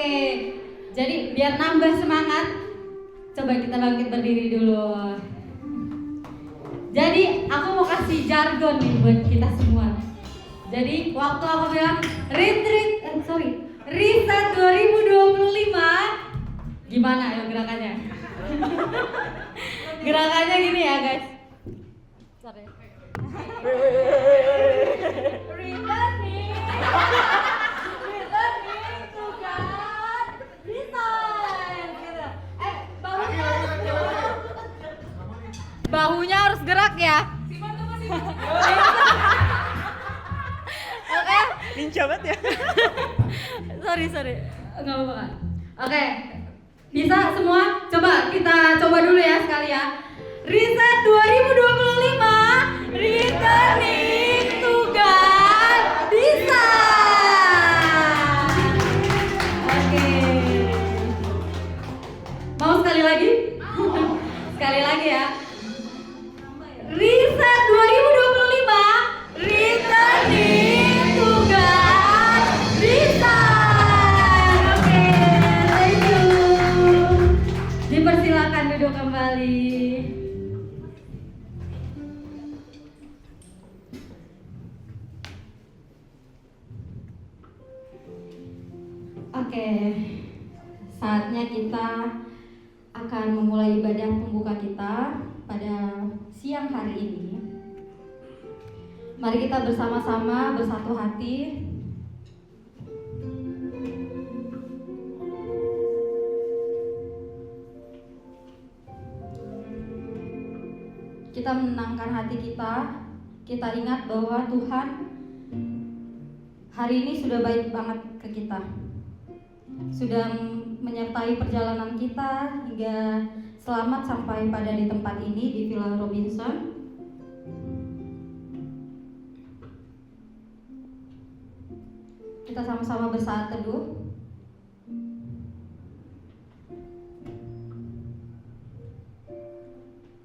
Oke, jadi biar nambah semangat, coba kita bangkit berdiri dulu. Jadi aku mau kasih jargon nih buat kita semua. Jadi waktu aku bilang Reset 2025, gimana ya gerakannya? Gerakannya gini ya guys. Sorry. Returning to God design gitu. Bahunya harus gerak ya. Oke. Lincah banget ya. Sorry. Enggak apa-apa Kak. Oke. Bisa semua? Kita coba dulu ya sekali ya. Reset 2025, returning to God design. Oke. Mau sekali lagi? Sekali lagi ya. Reset 2025, returning to God design. Oke, thank you. Dipersilakan duduk kembali. Oke, saatnya kita akan memulai ibadah pembuka kita pada siang hari ini. Mari kita bersama-sama bersatu hati kita menenangkan hati kita. Kita ingat bahwa Tuhan hari ini sudah baik banget ke kita, sudah menyertai perjalanan kita hingga selamat sampai pada di tempat ini di Villa Robinson. Kita sama-sama bersaat teduh.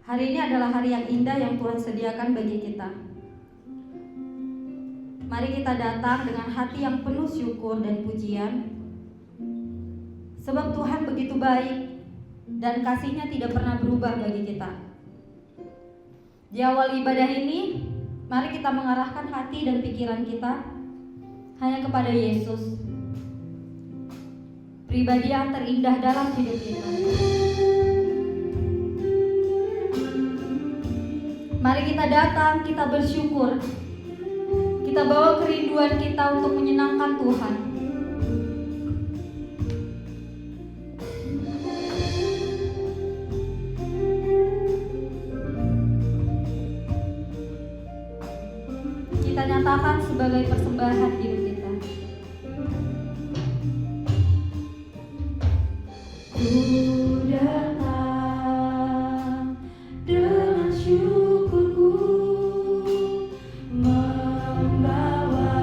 Hari ini adalah hari yang indah yang Tuhan sediakan bagi kita. Mari kita datang dengan hati yang penuh syukur dan pujian, sebab Tuhan begitu baik dan kasih-Nya tidak pernah berubah bagi kita. Di awal ibadah ini, mari kita mengarahkan hati dan pikiran kita hanya kepada Yesus, pribadi yang terindah dalam hidup kita. Mari kita datang, kita bersyukur, kita bawa kerinduan kita untuk menyenangkan Tuhan. Kita nyatakan sebagai persembahan hidup kita. Ku datang dengan syukurku, membawa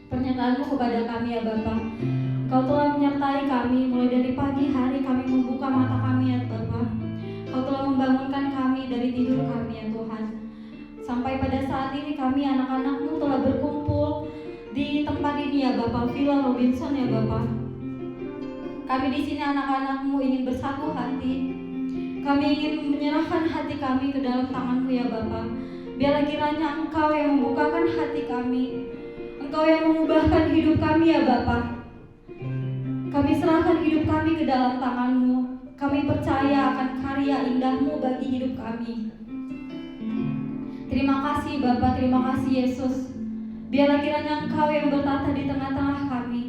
Pernyataan-Mu kepada kami ya Bapa. Kau telah menyertai kami mulai dari pagi hari kami membuka mata kami ya Bapa. Kau telah membangunkan kami dari tidur kami ya Tuhan. Sampai pada saat ini kami anak-anak-Mu telah berkumpul di tempat ini ya Bapa, Villa Robinson ya Bapa. Kami di sini anak-anak-Mu ingin bersatu hati. Kami ingin menyerahkan hati kami ke dalam tangan-Mu ya Bapa. Biarlah kiranya Engkau yang membukakan hati kami, Engkau yang mengubahkan hidup kami ya Bapa. Kami serahkan hidup kami ke dalam tangan-Mu. Kami percaya akan karya indah-Mu bagi hidup kami. Terima kasih Bapa, terima kasih Yesus. Biarlah kiranya Engkau yang bertata di tengah-tengah kami.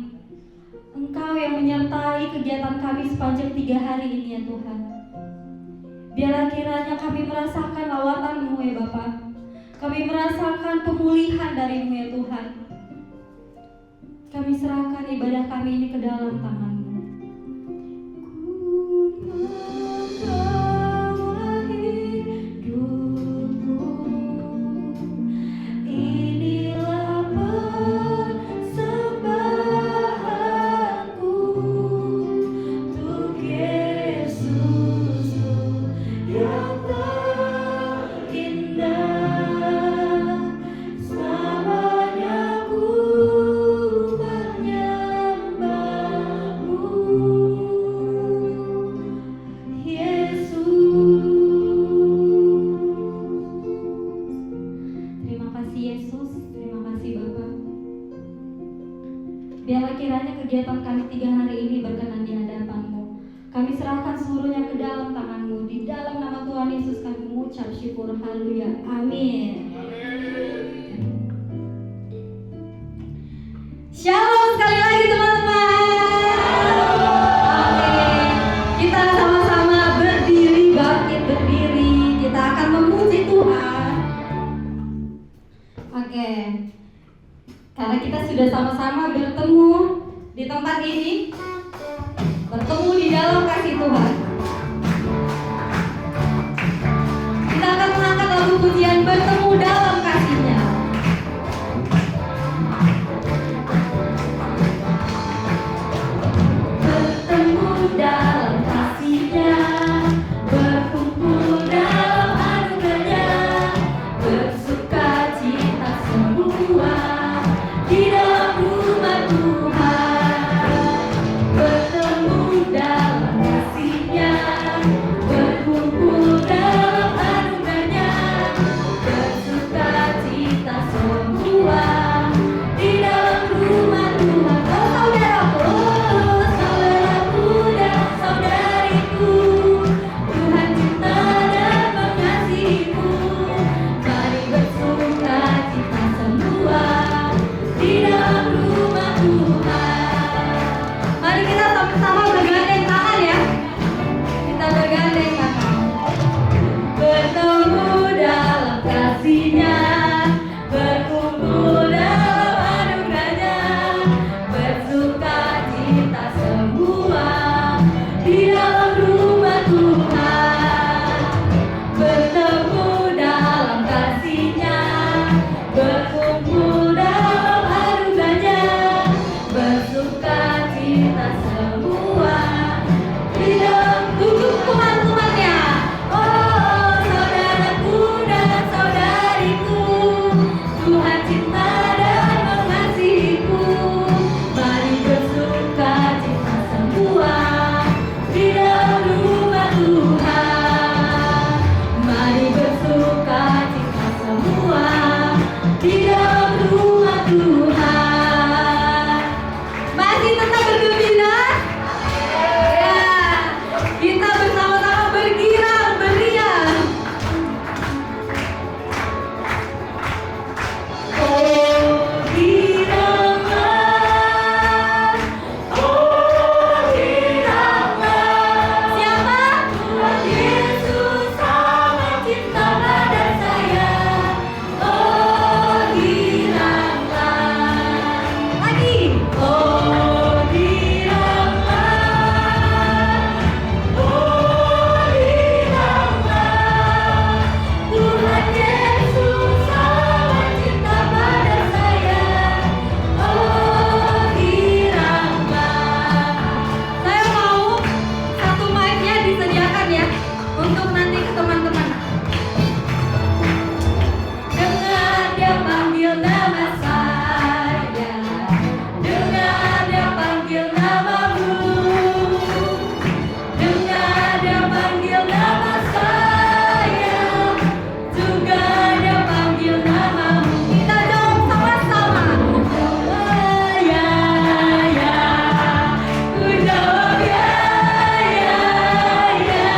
Engkau yang menyertai kegiatan kami sepanjang 3 hari ini ya Tuhan. Biarlah kiranya kami merasakan lawatan-Mu ya Bapa. Kami merasakan pemulihan dari-Mu ya Tuhan. Kami serahkan ibadah kami ini ke dalam tangan-Mu. Biarlah kiranya kegiatan kami 3 hari ini berkenan di hadapan-Mu. Kami serahkan seluruhnya ke dalam tangan-Mu. Di dalam nama Tuhan Yesus kami mengucap syukur. Haleluya. Amin. Shalom sekali lagi teman-teman. Oke, kita sama-sama berdiri, bangkit berdiri. Kita akan memuji Tuhan. Oke. Karena kita sudah sama-sama bertemu di tempat ini, bertemu di dalam kasih Tuhan, kita akan mengangkat lagu pujian bertemu dalam kasih-Nya. Bertemu dalam kasih-Nya. Untuk nanti ke teman-teman. Dengar dia panggil nama saya, dengar dia panggil namamu, dengar dia panggil nama saya, juga dia panggil namamu. Kita jawab sama-sama. Ya, ya, ku jawab ya, ya, ya.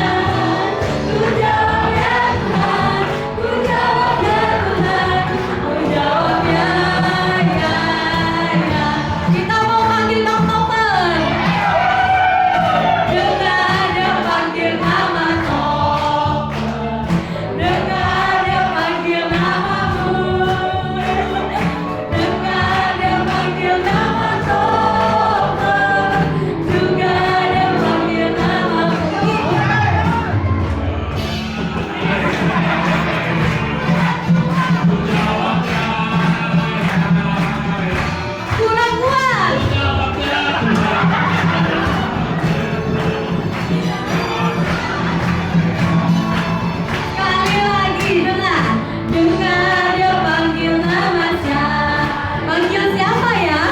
Ku jawab ya Tuhan, ku jawab ya Tuhan, ku jawab ya, ya, ya. Kita mau panggil Bang Novel. Dengar dia panggil nama Novel, dengar dia panggil namamu, dengar dia panggil nama Novel, juga dia panggil namamu. Kurang kuat. Sekali lagi dengar, dengar dia panggil nama siapa? Panggil siapa ya?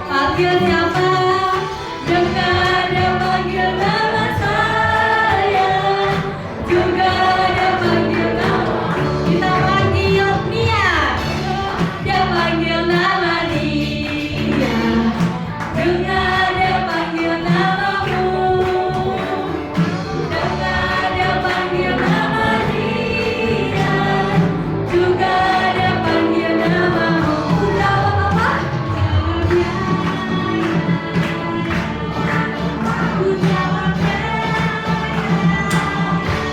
Panggil siapa? Dengar dia panggil nama saya, juga dia panggil nama. Kita panggil Nia, dia panggil nama dia. Dengar dia panggil namamu, dengar dia panggil nama dia, juga dia panggil namamu. Ku jawab apa? Ku jawab ya.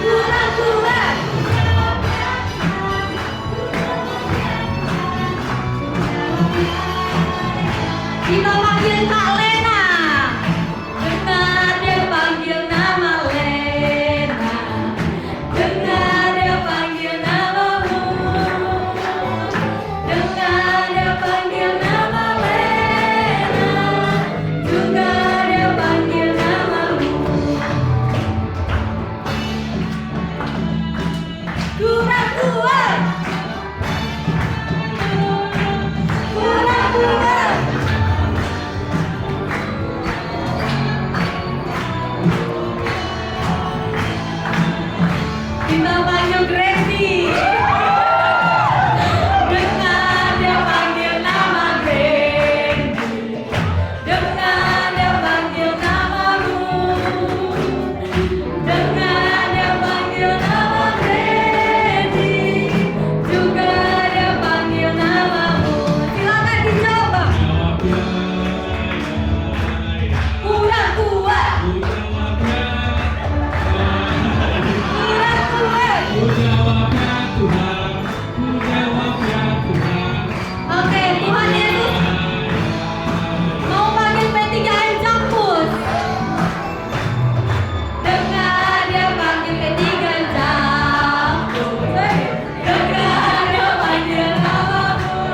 Kurang kuat. Kita panggil Kak Lena. Dengar dia panggil nama Lena, dengar dia panggil namamu, dengar dia panggil nama Lena, juga dia panggil namamu. Kurang kuat. Kurang kuat. Kita panggil Gracie. Dengar dia panggil nama Gracie, dengar dia panggil namamu, dengar dia panggil nama Gracie, juga dia panggil namamu. Silakan dicoba. Kurang kuat. Kurang kuat. Oke, Tuhan Yesus mau panggil P3M Campus. Dengar dia panggil P3M Campus, dengar dia panggil namamu,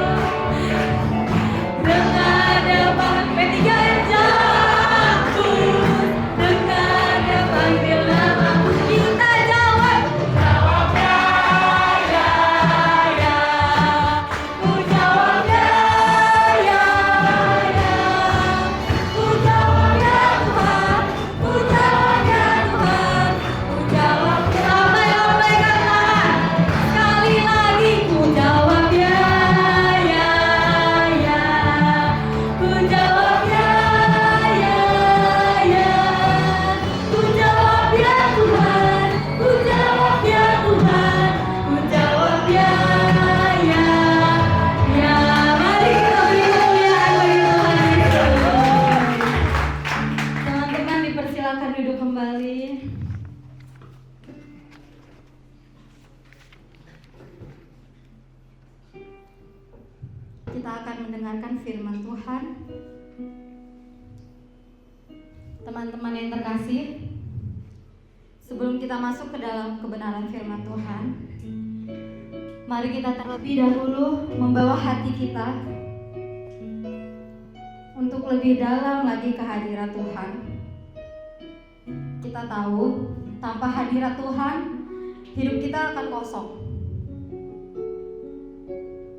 dengar dia panggil P3M Campus, dengar dia panggil namamu. Kita jawab. Jawab ya, ya, ya. Ku jawab ya, ya, ya. Ku jawab ya Tuhan, ku jawab ya Tuhan, ku jawab ya. Lambaikan tangan. Sekali lagi ku jawab ya, ya, ya. Ku jawab ya, ya, ya. Ku jawab ya Tuhan, ku jawab ya Tuhan, ku jawab ya, ya, ya. Mari kita beri kemuliaan bagi Tuhan Yesus. Teman-teman dipersilakan duduk kembali. Kita akan mendengarkan firman Tuhan. Teman-teman yang terkasih, sebelum kita masuk ke dalam kebenaran firman Tuhan, mari kita terlebih dahulu membawa hati kita untuk lebih dalam lagi ke hadirat Tuhan. Kita tahu tanpa hadirat Tuhan, hidup kita akan kosong.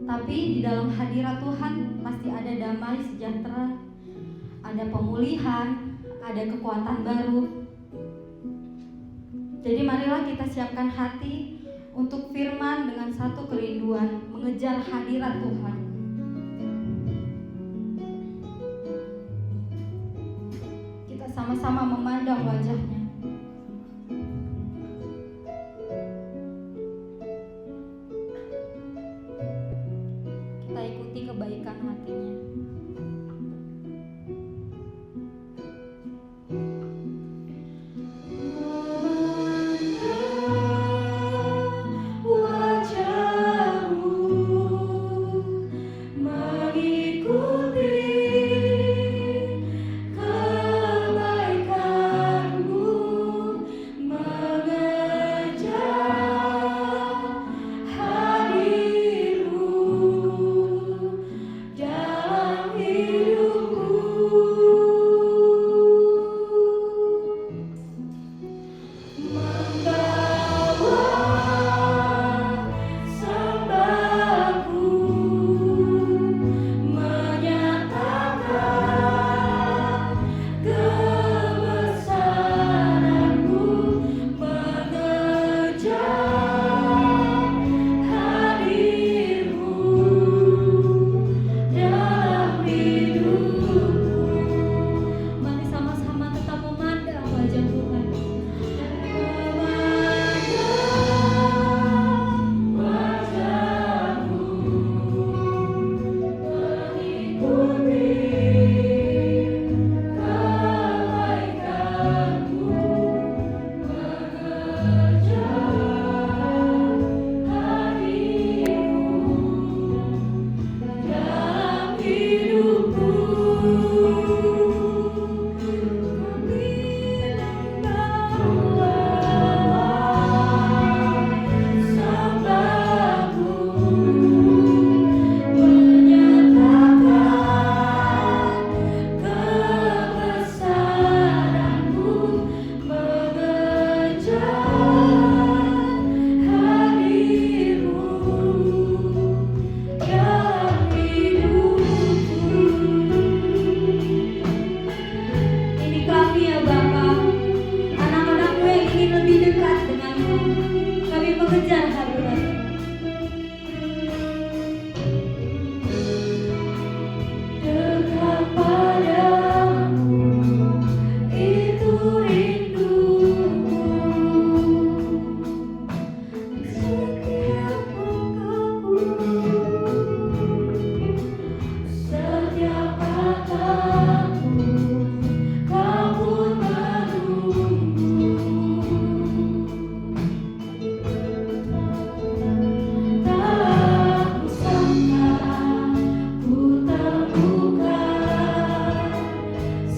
Tapi di dalam hadirat Tuhan pasti ada damai sejahtera, ada pemulihan, ada kekuatan baru. Jadi marilah kita siapkan hati untuk firman dengan satu kerinduan, mengejar hadirat Tuhan. Kita sama-sama memandang wajahnya. Kita ikuti kebaikan hatinya.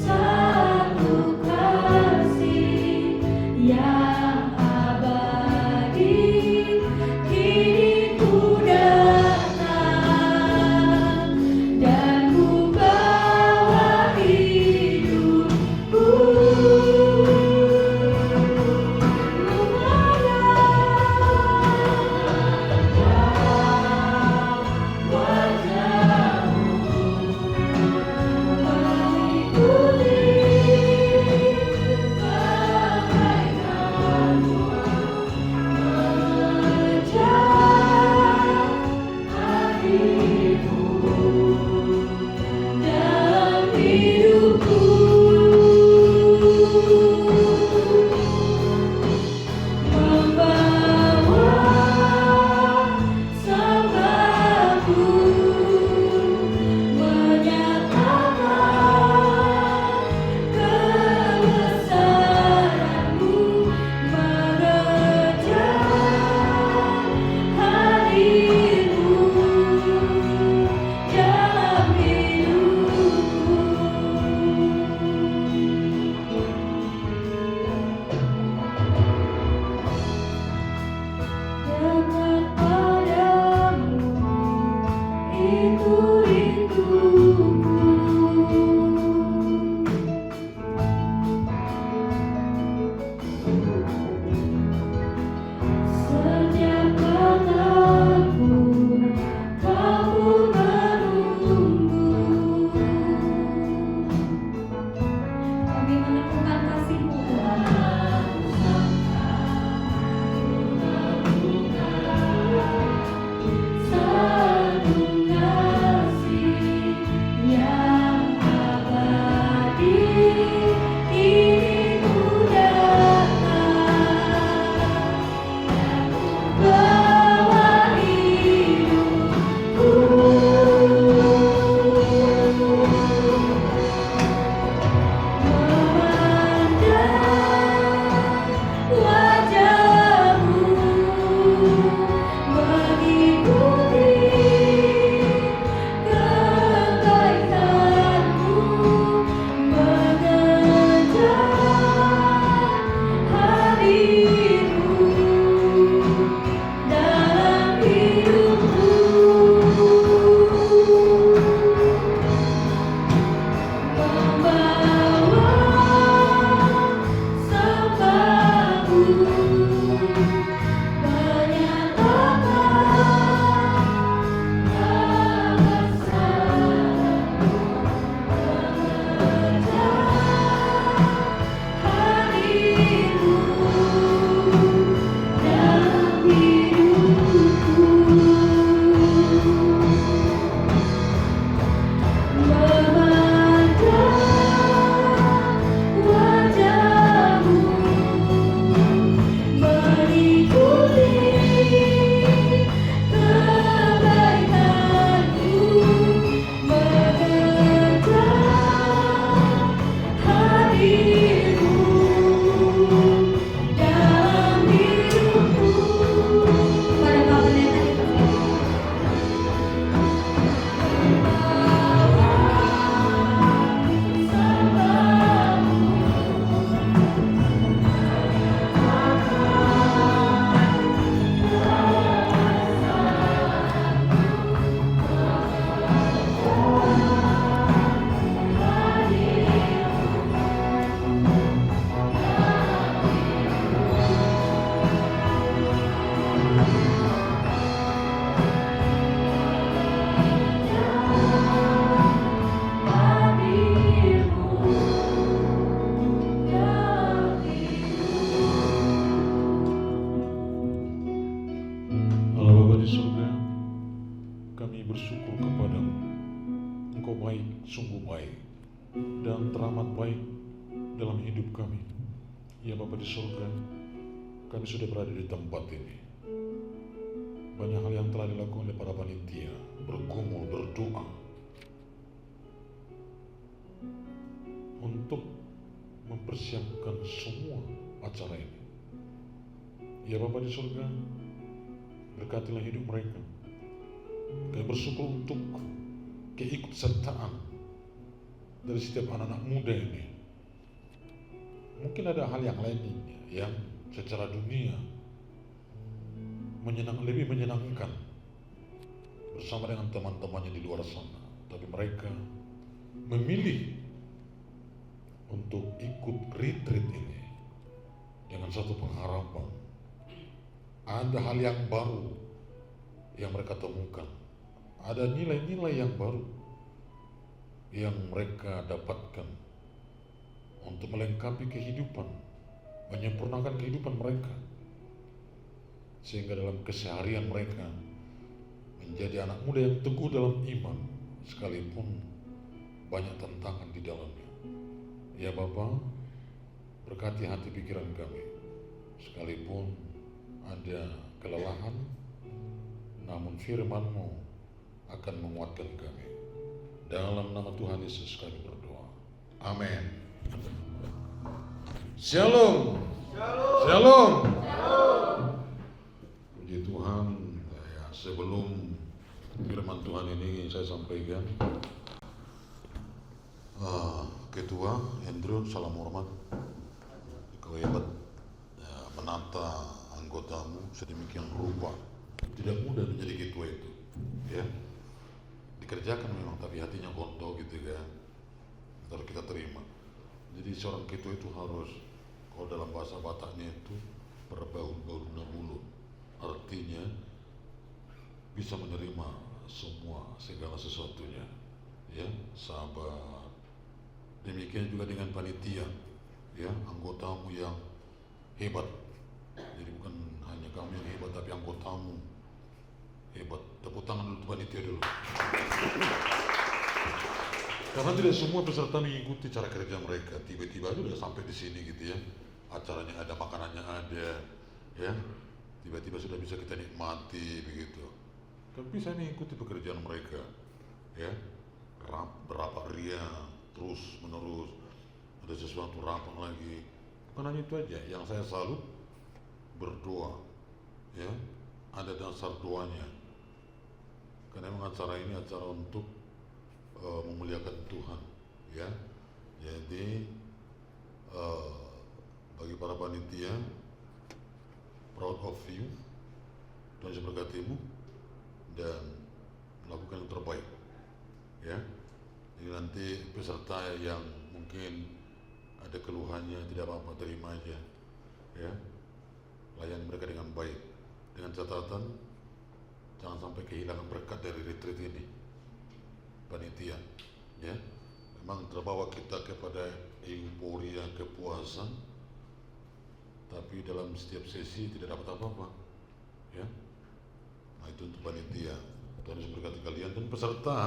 Satu kasih teramat baik dalam hidup kami. Ya Bapa di surga, kami sudah berada di tempat ini. Banyak hal yang telah dilakukan oleh para panitia, bergumul, berdoa untuk mempersiapkan semua acara ini. Ya Bapa di surga, berkatilah hidup mereka. Kami bersyukur untuk keikutsertaan dari setiap anak-anak muda ini. Mungkin ada hal yang lain yang secara dunia lebih menyenangkan bersama dengan teman-temannya di luar sana, tapi mereka memilih untuk ikut retreat ini dengan satu pengharapan. Ada hal yang baru yang mereka temukan, ada nilai-nilai yang baru yang mereka dapatkan untuk melengkapi kehidupan, menyempurnakan kehidupan mereka, sehingga dalam keseharian mereka menjadi anak muda yang teguh dalam iman, sekalipun banyak tantangan di dalamnya. Ya Bapa, berkati hati pikiran kami, sekalipun ada kelelahan, namun firman-Mu akan menguatkan kami. Dalam nama Tuhan Yesus kami berdoa. Amin. Shalom. Shalom. Puji Tuhan. Ya, sebelum firman Tuhan ini saya sampaikan, Ketua Andrew, salam hormat. Kau hebat ya, menata anggotamu sedemikian rupa. Tidak mudah menjadi ketua itu, ya. Dikerjakan memang, tapi hatinya kontol gitu kan. Harus kita terima. Jadi seorang ketua itu harus, kalau dalam bahasa Bataknya itu berbaul-baul mulut. Artinya bisa menerima semua segala sesuatunya, ya, sabar. Demikian juga dengan panitia, ya, anggotamu yang hebat. Jadi bukan hanya kamu yang hebat, tapi anggotamu hebat. Tepuk tangan dulu panitia dulu. Karena tidak semua peserta mengikuti cara kerja mereka. Tiba-tiba sudah sampai di sini gitu ya. Acaranya ada, makanannya ada, ya. Tiba-tiba sudah bisa kita nikmati begitu. Tapi saya mengikuti pekerjaan mereka, ya. Berapa ria, terus menerus, ada sesuatu rapat lagi. Bukan hanya itu aja, yang saya salut berdoa, ya, ada dasar doanya. Karena memang acara ini acara untuk memuliakan Tuhan, ya. Jadi bagi para panitia, proud of you, Tuhan Yesus berkatimu dan melakukan yang terbaik, ya. Jadi nanti peserta yang mungkin ada keluhannya tidak apa-apa, terima aja, ya. Layani mereka dengan baik, dengan catatan jangan sampai kehilangan berkat dari retreat ini, panitia, ya. Memang terbawa kita kepada euforia kepuasan, tapi dalam setiap sesi tidak dapat apa-apa, ya. Nah itu untuk panitia. Tuhan Yesus berkati kalian dan peserta.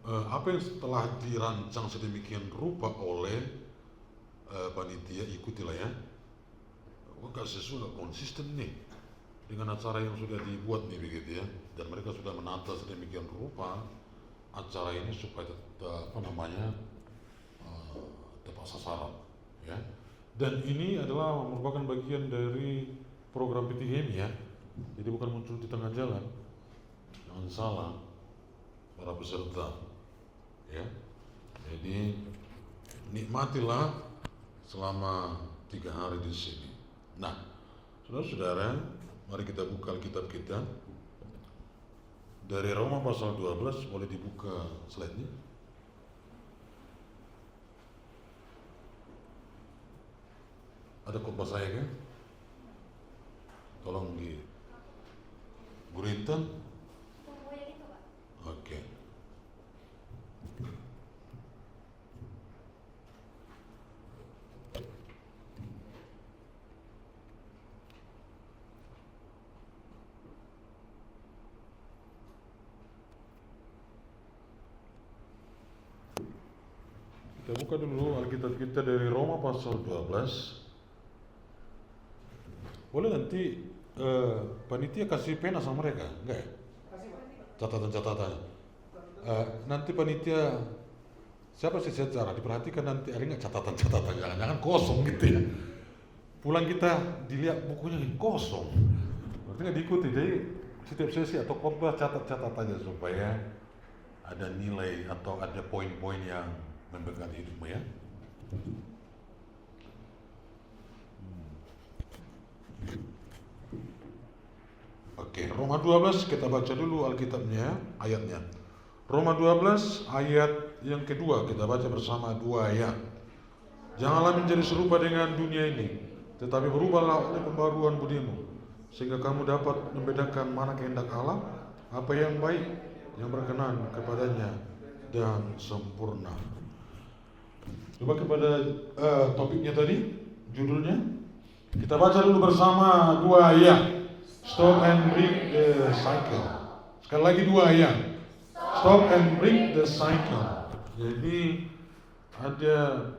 Apa yang telah dirancang sedemikian rupa oleh panitia, ikutilah ya. Gak sesuai, gak konsisten nih dengan acara yang sudah dibuat nih begitu ya. Dan mereka sudah menata sedemikian rupa acara ini supaya tepat sasaran, ya. Dan ini adalah merupakan bagian dari program PTGM ya. Jadi bukan muncul di tengah jalan. Jangan salah para peserta, ya. Jadi nikmatilah selama 3 hari di sini. Nah, saudara-saudara, mari kita buka Alkitab kita dari Roma pasal 12, boleh dibuka slide-nya. Ada khotbah saya kan? Tolong di guritan. Oke. Kita buka dulu Alkitab kita dari Roma pasal 12. Boleh nanti panitia kasih pena sama mereka, enggak ya? Catatan-catatan. Nanti panitia siapa sih secara diperhatikan nanti ada nggak catatan-catatan, jangan kosong gitu ya. Pulang kita dilihat bukunya kosong, berarti nggak diikuti. Jadi setiap sesi atau khotbah catat-catat aja supaya ada nilai atau ada poin-poin yang membekas hidupmu ya. Oke, Roma 12 kita baca dulu Alkitabnya, ayatnya. Roma 12 ayat yang kedua kita baca bersama dua ayat. Janganlah menjadi serupa dengan dunia ini, tetapi berubahlah oleh pembaruan budimu, sehingga kamu dapat membedakan mana kehendak Allah, apa yang baik, yang berkenan kepadanya dan sempurna. Coba kepada topiknya tadi, judulnya. Kita baca dulu bersama dua ayat. Stop and break the cycle. Sekali lagi dua ayat. Stop and break the cycle. Jadi ada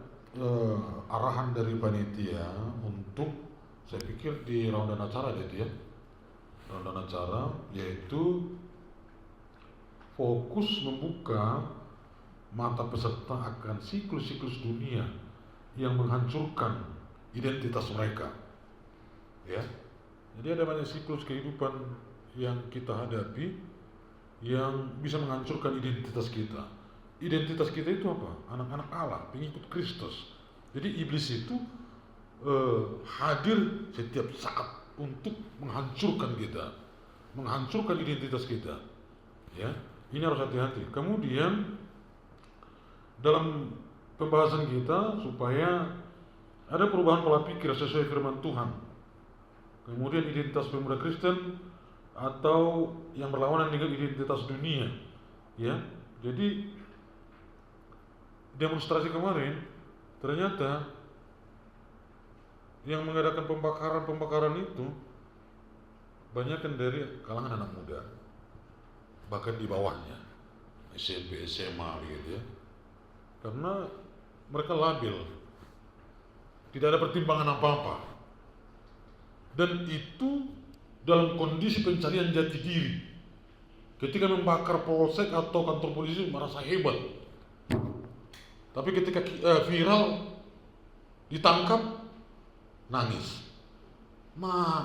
arahan dari panitia untuk, saya pikir di raundan acara jadi ya, raundan acara, yaitu fokus membuka mata peserta akan siklus-siklus dunia yang menghancurkan identitas mereka. Ya, jadi ada banyak siklus kehidupan yang kita hadapi yang bisa menghancurkan identitas kita. Identitas kita itu apa? Anak-anak Allah, pengikut Kristus. Jadi iblis itu hadir setiap saat untuk menghancurkan kita, menghancurkan identitas kita. Ya, ini harus hati-hati. Kemudian dalam pembahasan kita supaya ada perubahan pola pikir sesuai firman Tuhan. Kemudian identitas pemuda Kristen atau yang berlawanan dengan identitas dunia. Ya, jadi demonstrasi kemarin ternyata yang mengadakan pembakaran itu banyak dari kalangan anak muda, bahkan di bawahnya SMP, SMA gitu ya. Karena mereka labil, tidak ada pertimbangan apa-apa. Dan itu dalam kondisi pencarian jati diri. Ketika membakar polsek atau kantor polisi merasa hebat. Tapi ketika viral ditangkap nangis.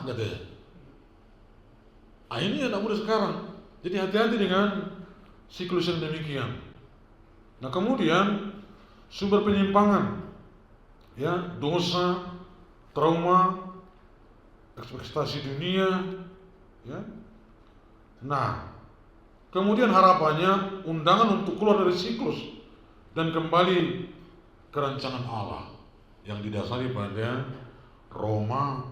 Katanya. Ini anak muda sekarang. Jadi hati-hati dengan siklus yang demikian. Nah kemudian sumber penyimpangan, ya, dosa, trauma, ekspektasi dunia, ya. Nah, kemudian harapannya undangan untuk keluar dari siklus dan kembali ke rancangan Allah yang didasari pada Roma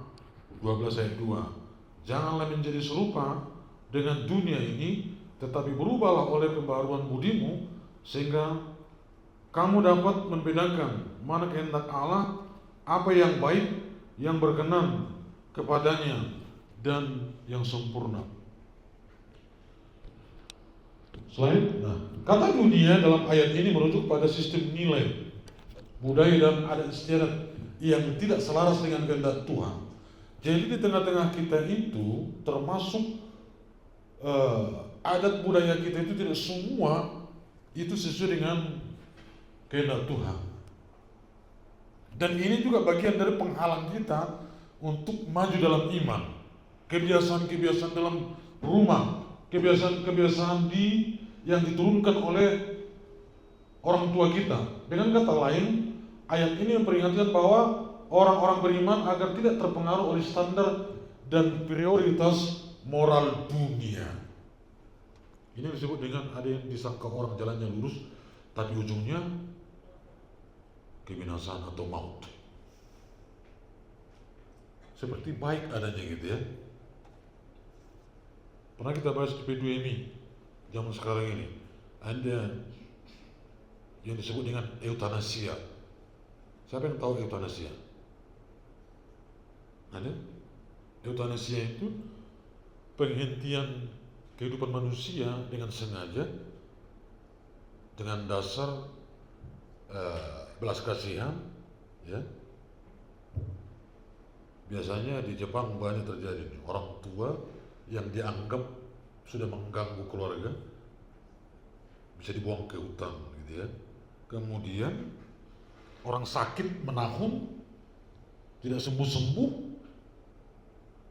12 ayat 2. Janganlah menjadi serupa dengan dunia ini, tetapi berubahlah oleh pembaharuan budimu, sehingga kamu dapat membedakan mana kehendak Allah, apa yang baik, yang berkenan kepadanya dan yang sempurna. Slide. Nah, kata dunia dalam ayat ini merujuk pada sistem nilai, budaya dan adat istiadat yang tidak selaras dengan kehendak Tuhan. Jadi di tengah-tengah kita itu termasuk adat budaya kita itu tidak semua itu sesuai dengan kehendak Tuhan. Dan ini juga bagian dari penghalang kita untuk maju dalam iman. Kebiasaan-kebiasaan dalam rumah, kebiasaan-kebiasaan yang diturunkan oleh orang tua kita. Dengan kata lain, ayat ini memperingatkan bahwa orang-orang beriman agar tidak terpengaruh oleh standar dan prioritas moral dunia. Ini disebut dengan ada yang disangka orang jalannya lurus, tapi ujungnya kebinasaan atau maut. Seperti baik adanya gitu ya. Pernah kita bahas di P2MI zaman sekarang ini, ada yang disebut dengan eutanasia. Siapa yang tahu eutanasia? Ada? Eutanasia itu penghentian kehidupan manusia dengan sengaja, dengan dasar belas kasihan, ya. Biasanya di Jepang banyak terjadi nih, orang tua yang dianggap sudah mengganggu keluarga bisa dibuang ke hutan gitu ya. Kemudian orang sakit menahun tidak sembuh-sembuh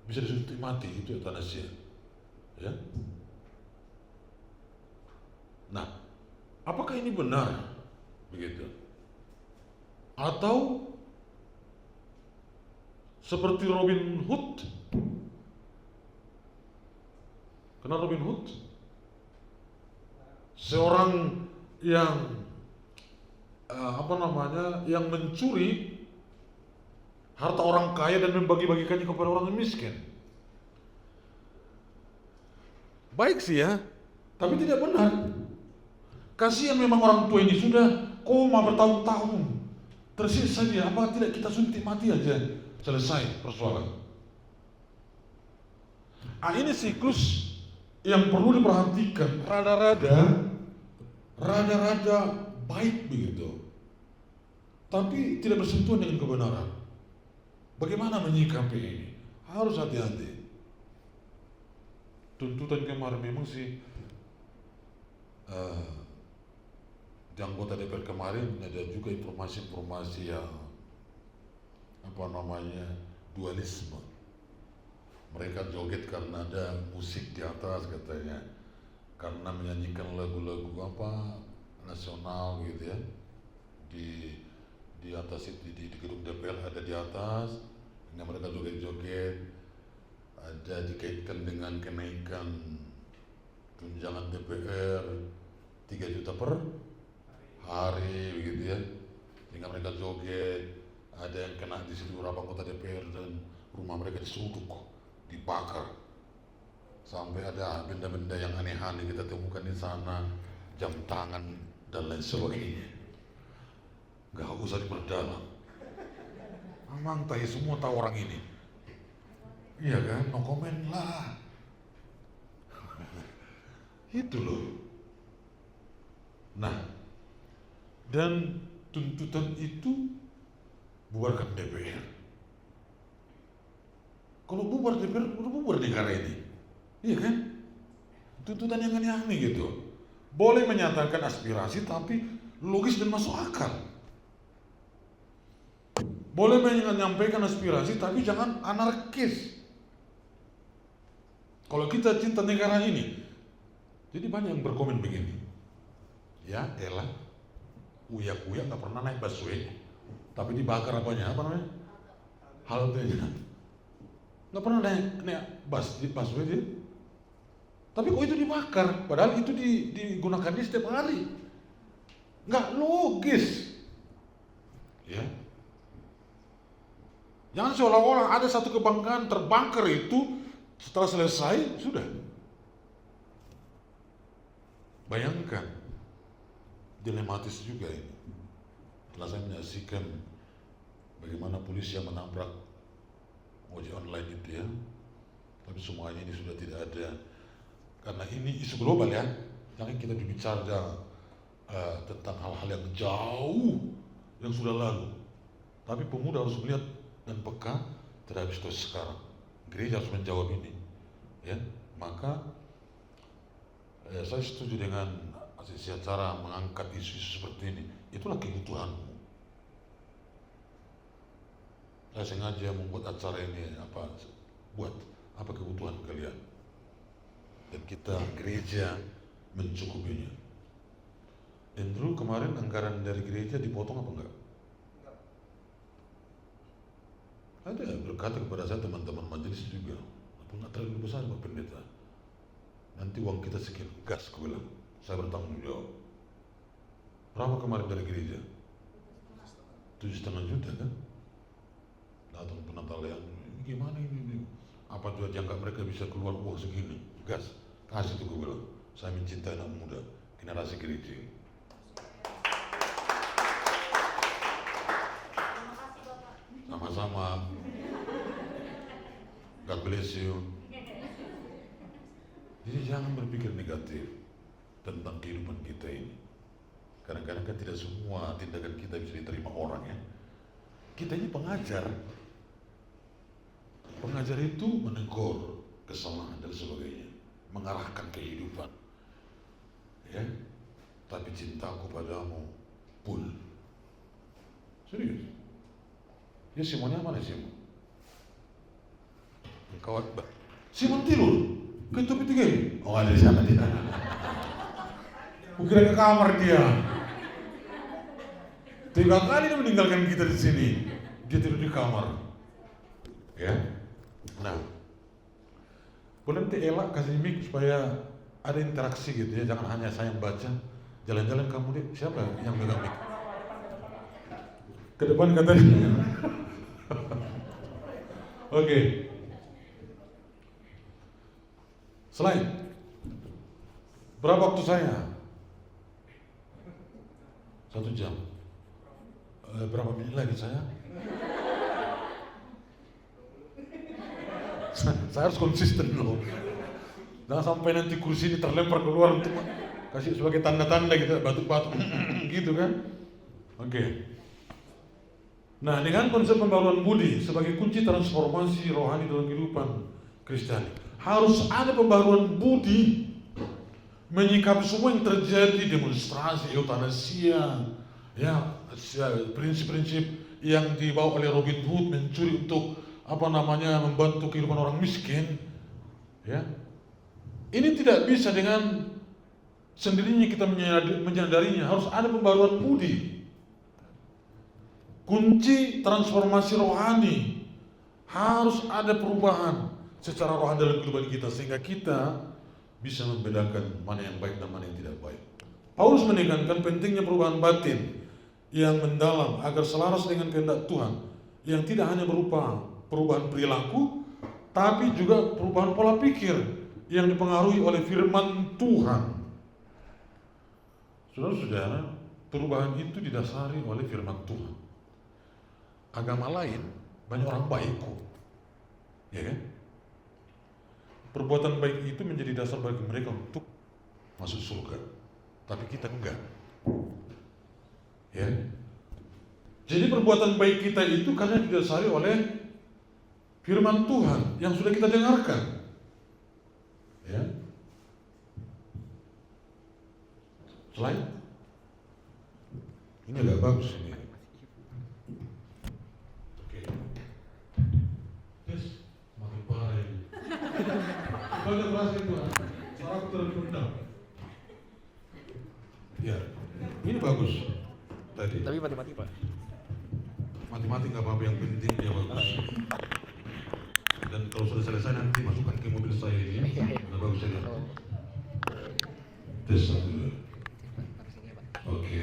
bisa disuntik mati, itu euthanasia. Ya. Nah, apakah ini benar begitu? Atau seperti Robin Hood? Kenal Robin Hood? Seorang yang yang mencuri harta orang kaya dan membagi-bagikannya kepada orang miskin. Baik sih ya, tapi tidak benar. Kasihan memang orang tua ini sudah koma bertahun-tahun, tersiksa dia. Apa tidak kita suntik mati aja, selesai persoalan. Ini siklus yang perlu diperhatikan. Rada-rada baik begitu, tapi tidak bersentuhan dengan kebenaran. Bagaimana menyikapi ini? Harus hati-hati. Tuntutan kemarin memang sih di anggota DPR kemarin ada juga informasi-informasi yang dualisme. Mereka joget karena ada musik di atas katanya, karena menyanyikan lagu-lagu nasional gitu ya. Di atas itu di gedung DPR ada di atas, hingga mereka joget-joget. Ada dikaitkan dengan kenaikan tunjangan DPR 3 juta per hari begitu ya, hingga mereka joget. Ada yang kena di situ beberapa anggota DPR dan rumah mereka diseruduk, dibakar, sampai ada benda-benda yang aneh-aneh kita temukan di sana, jam tangan dan lain sebagainya. Gak usah diperdalam, memang tahu semua tahu orang ini. Iya kan, no comment lah. Itu loh. Nah, dan tuntutan itu bubarkan DPR. Kalau bubar DPR, udah bubar negara ini. Iya kan? Tuntutan yang aneh-aneh gitu. Boleh menyatakan aspirasi tapi logis dan masuk akal. Boleh menyampaikan aspirasi tapi jangan anarkis. Kalau kita cinta negara ini, jadi banyak yang berkomen begini. Ya elah, uya-uya nggak pernah naik busway, tapi dibakar apanya? Haltenya. Nggak pernah naik busway dia. Tapi kok itu dibakar? Padahal itu digunakan dia setiap hari. Nggak logis. Ya. Jangan seolah-olah ada satu kebanggaan terbakar itu. Setelah selesai, sudah. Bayangkan, dilematis juga ini. Setelah saya menyaksikan bagaimana polisi yang menabrak ojek online itu ya, tapi semuanya ini sudah tidak ada. Karena ini isu global ya, jangan kita berbicara tentang hal-hal yang jauh, yang sudah lalu. Tapi pemuda harus melihat dan peka terhadap situasi sekarang. Gereja harus menjawab ini, ya. Maka saya setuju dengan cara mengangkat isu-isu seperti ini. Itulah kebutuhanmu. Saya sengaja membuat acara ini buat apa kebutuhan kalian, dan kita gereja mencukupinya. Dan dulu kemarin anggaran dari gereja dipotong apa enggak? Ada berkata kepada saya teman-teman majelis juga, nggak terlalu besar Pak Pendeta. Nanti uang kita sekian, gas, aku bilang. Saya bertanggung jawab. Berapa kemarin dari gereja? 7,5 juta kan? Datang penatalan, gimana ini? Apa juga jangka mereka bisa keluar uang segini? Gas, kasih itu gue bilang. Saya mencintai anak muda, generasi gereja. Sama-sama. God bless you. Jadi jangan berpikir negatif tentang kehidupan kita ini. Kadang-kadang kan tidak semua tindakan kita bisa diterima orang ya. Kita ini pengajar. Pengajar itu menegur kesalahan dan sebagainya, mengarahkan kehidupan. Ya, tapi cintaku padamu full. Serius. Ya Simonnya mana Simon? Engkau Simon tidur. Ketup itu gini. Oh ada di sana dia. Kukira ke kamar dia. 3 kali dia meninggalkan kita di sini. Dia tidur di kamar. Ya. Nah, boleh nanti elak kasih mic supaya ada interaksi gitu ya. Jangan hanya saya yang baca. Jalan-jalan kamu deh. Siapa yang megang mic? Ke depan katanya. Oke. Selain berapa waktu saya? 1 jam. Berapa menit lagi saya? Saya harus konsisten loh. Jangan sampai nanti kursi ini terlempar keluar untuk kasih sebagai tanda-tanda gitu, batuk-batuk gitu kan? Oke. Nah, dengan konsep pembaruan budi sebagai kunci transformasi rohani dalam kehidupan Kristiani, harus ada pembaruan budi menyikapi semua yang terjadi, demonstrasi, eutanasia, ya, prinsip-prinsip yang dibawa oleh Robin Hood, mencuri untuk membantu kehidupan orang miskin, ya. Ini tidak bisa dengan sendirinya kita menyadarinya, harus ada pembaruan budi. Kunci transformasi rohani, harus ada perubahan secara rohani dalam kehidupan kita sehingga kita bisa membedakan mana yang baik dan mana yang tidak baik. Paulus menekankan pentingnya perubahan batin yang mendalam agar selaras dengan kehendak Tuhan, yang tidak hanya berupa perubahan perilaku, tapi juga perubahan pola pikir yang dipengaruhi oleh firman Tuhan. Saudara-saudara, perubahan itu didasari oleh firman Tuhan. Agama lain banyak orang baik kok, ya kan? Perbuatan baik itu menjadi dasar bagi mereka untuk masuk surga, tapi kita enggak. Ya. Jadi perbuatan baik kita itu karena didasari oleh firman Tuhan yang sudah kita dengarkan. Ya. Selain ini agak bagus ini. Oke. Yes, makin parah ini. Banyak bahasa itu, saraf terpendam. Ya, ini bagus tadi. Tapi mati-mati Pak. Mati-mati nggak apa-apa, yang penting dia bagus. Dan kalau sudah selesai nanti masukkan ke mobil saya ini. Udah bagus saja. Tes satu dulu. Oke.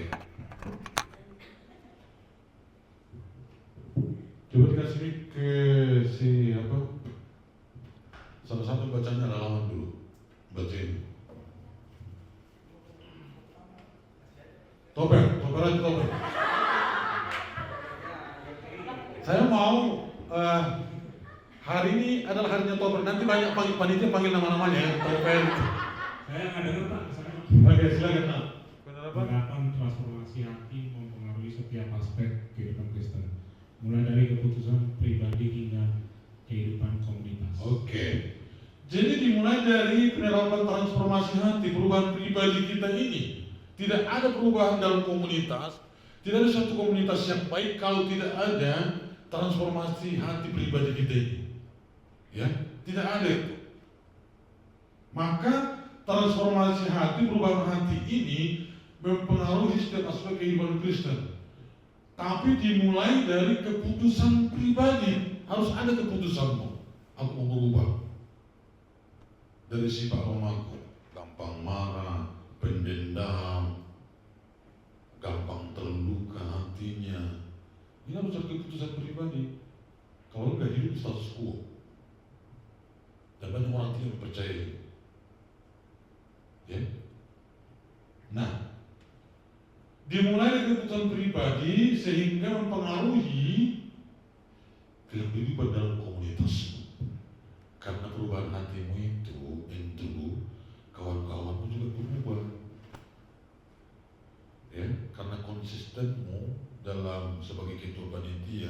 Coba dikasih mic ke si apa? Satu-satu bacanya halaman dulu. Bacain. Topeng aja topeng. Saya mau hari ini adalah harinya Topeng. Nanti banyak panitia panggil nama-namanya ya. Topeng. Saya nggak dengar Pak. Oke, silakan Pak. Penerapan transformasi hati mempengaruhi setiap aspek kehidupan Kristen, mulai dari keputusan pribadi hingga kehidupan komunitas. Oke. Jadi dimulai dari penerapan transformasi hati, perubahan pribadi kita ini. Tidak ada perubahan dalam komunitas, tidak ada satu komunitas yang baik kalau tidak ada transformasi hati pribadi kita ini. Ya, tidak ada itu. Maka transformasi hati, perubahan hati ini mempengaruhi setiap aspek kehidupan Kristen. Tapi dimulai dari keputusan pribadi, harus ada keputusanmu. Aku mau berubah dari sifat romaku, gampang marah, pendendam, gampang terluka hatinya. Ini harus ada keputusan pribadi. Kalau enggak, hidup status quo. Dan banyak orang tidak percaya. Ya. Nah, dimulai dari keputusan pribadi sehingga mempengaruhi kehidupan dalam komunitasmu. Karena perubahan hatimu itu kawan-kawanmu juga berubah. Ya. karena konsistenmu dalam sebagai ketua panitia,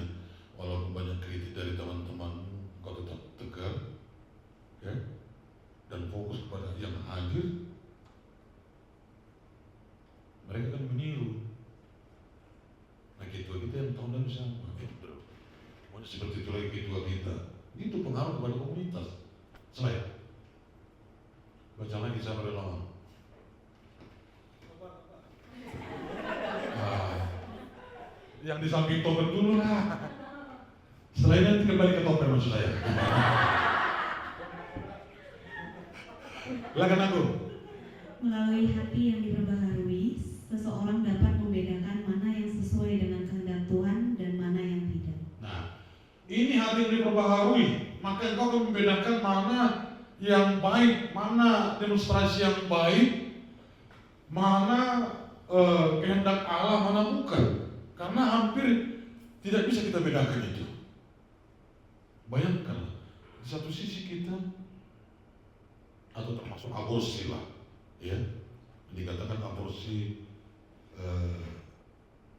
walaupun banyak kritik dari teman-temanmu, kau tetap tegar, ya, dan fokus kepada yang hadir. Mereka kan meniru. Nah, ketua kita yang tahun lalu sama, pokoknya seperti itu lagi ketua kita. Itu pengaruh kepada komunitas. Selain baca lagi sama relawan. Yang di samping topeng dulu lah. Setelah ini nanti kembali ke topeng maksud saya. Silakan aku. Melalui hati yang diperbaharui, seseorang dapat membedakan mana yang sesuai dengan kehendak Tuhan dan mana yang tidak. Nah, ini hati yang diperbaharui, maka engkau akan membedakan mana yang baik, mana demonstrasi yang baik, mana kehendak Allah, mana bukan. Karena hampir tidak bisa kita bedakan itu. Bayangkan, di satu sisi kita, atau termasuk aborsi lah, ya, dikatakan aborsi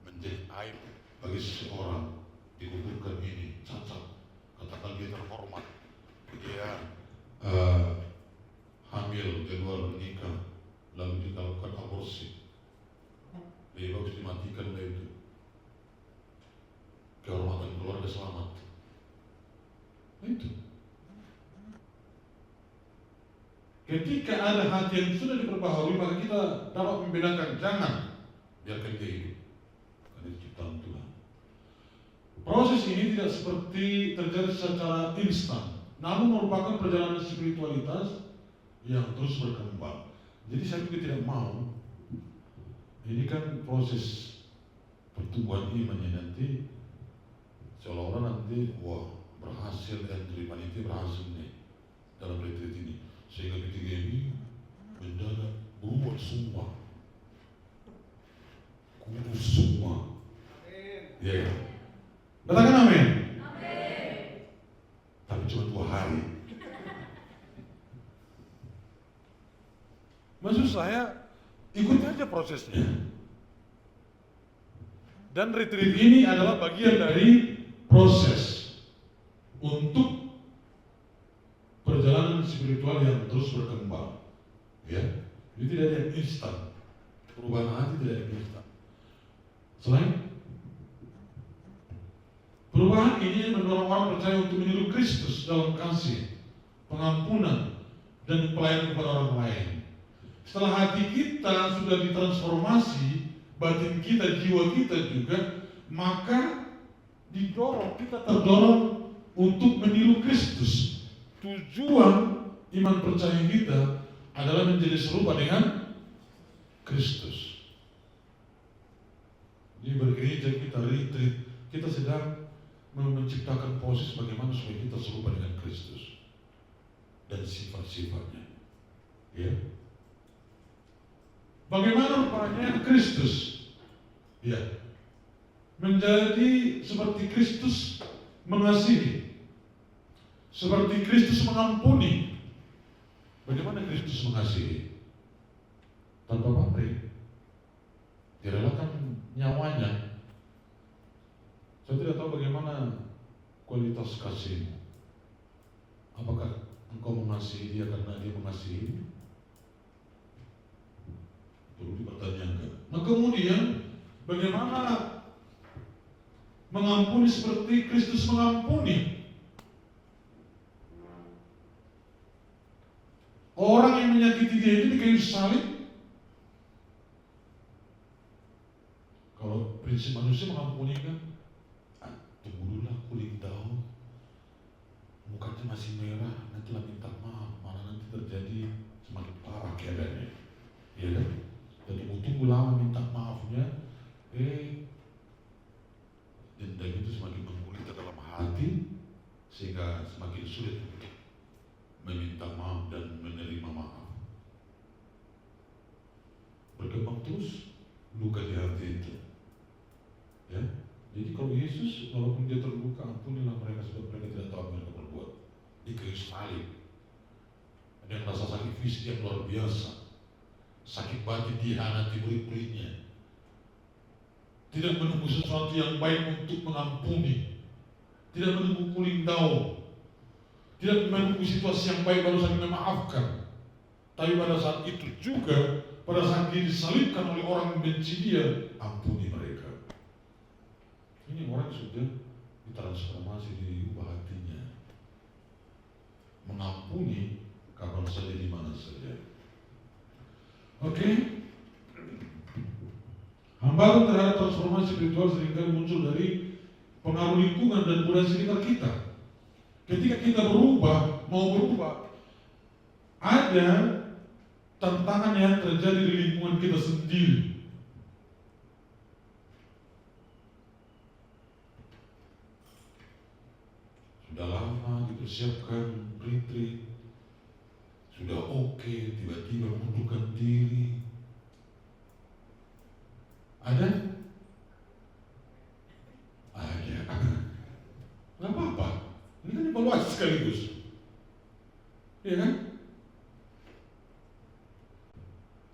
menjadi aib bagi seseorang, dikuburkan ini, cacat, katakan dia terhormat, dia hamil di luar nikah, lalu dilakukan aborsi, lebih bagus dimatikan oleh itu. Kehormatan keluarga selamat. Itu. Ketika ada hati yang sudah diperbaharui, maka kita dapat membedakan, jangan biarkan dia hidup. Karena itu ciptaan Tuhan. Proses ini tidak seperti terjadi secara instan, namun merupakan perjalanan spiritualitas yang terus berkembang. Jadi saya juga tidak mau. Ini kan proses pertumbuhan imannya nanti. Seolah-olah nanti, wah, berhasil dan dari panitia berhasil nih dalam retreat ini, sehingga ketiga ini mendadak berubah semua, kudus semua. Ya, katakan amin. Tapi cuma 2 hari. Maksud saya, ikuti aja prosesnya. Dan retreat ini adalah bagian dari proses untuk perjalanan spiritual yang terus berkembang, ya. Jadi tidak ada yang instan, perubahan hati tidak ada yang instan. Selain perubahan ini mendorong orang percaya untuk meniru Kristus dalam kasih, pengampunan, dan pelayanan kepada orang lain. Setelah hati kita sudah ditransformasi, batin kita, jiwa kita juga, maka kita terdorong untuk meniru Kristus. Tujuan iman percaya kita adalah menjadi serupa dengan Kristus. Di bergereja kita retreat, kita sedang menciptakan proses bagaimana supaya kita serupa dengan Kristus dan sifat-sifatnya. Ya. Bagaimana rupanya Kristus? Ya. Menjadi seperti Kristus mengasihi, seperti Kristus mengampuni. Bagaimana Kristus mengasihi? Tanpa pamrih, direlakan nyawanya. Saya tidak tahu bagaimana kualitas kasihmu. Apakah engkau mengasihi dia karena dia mengasihi? Perlu dipertanyakan. Nah, kemudian bagaimana mengampuni seperti Kristus mengampuni? Orang yang menyakiti dia itu di kayu salib. Kalau prinsip manusia mengampuni kan, tunggu dulu lah kulit daun, mukanya masih merah, nanti lah minta maaf, malah nanti terjadi semakin parah keadaannya, ya kan? Jadi tunggu lama minta maafnya, dendam itu semakin menggulita dalam hati, sehingga semakin sulit untuk meminta maaf dan menerima maaf. Berkembang terus luka di hati itu, ya. Jadi kalau Yesus, walaupun dia terluka, ampunilah mereka sebab mereka tidak tahu apa yang mereka perbuat. Di kayu salib, ada yang rasa sakit fisik yang luar biasa, sakit batin dihianati murid-muridnya, tidak menunggu sesuatu yang baik untuk mengampuni, tidak menunggu cooling down, tidak menunggu situasi yang baik baru saja memaafkan. Tapi pada saat itu juga, pada saat dia disalibkan oleh orang yang benci dia, ampuni mereka. Ini orang sudah ditransformasi, diubah hatinya, mengampuni kapan saja, di mana saja. Oke? Hambatan terhadap transformasi spiritual seringkali muncul dari pengaruh lingkungan dan budaya sekitar kita. Ketika kita mau berubah, ada tantangan yang terjadi di lingkungan kita sendiri. Sudah lama dipersiapkan retreat, sudah oke, tiba-tiba mundurkan diri. Ada? Gak apa-apa. Ini kan evaluasi sekaligus. Iya kan?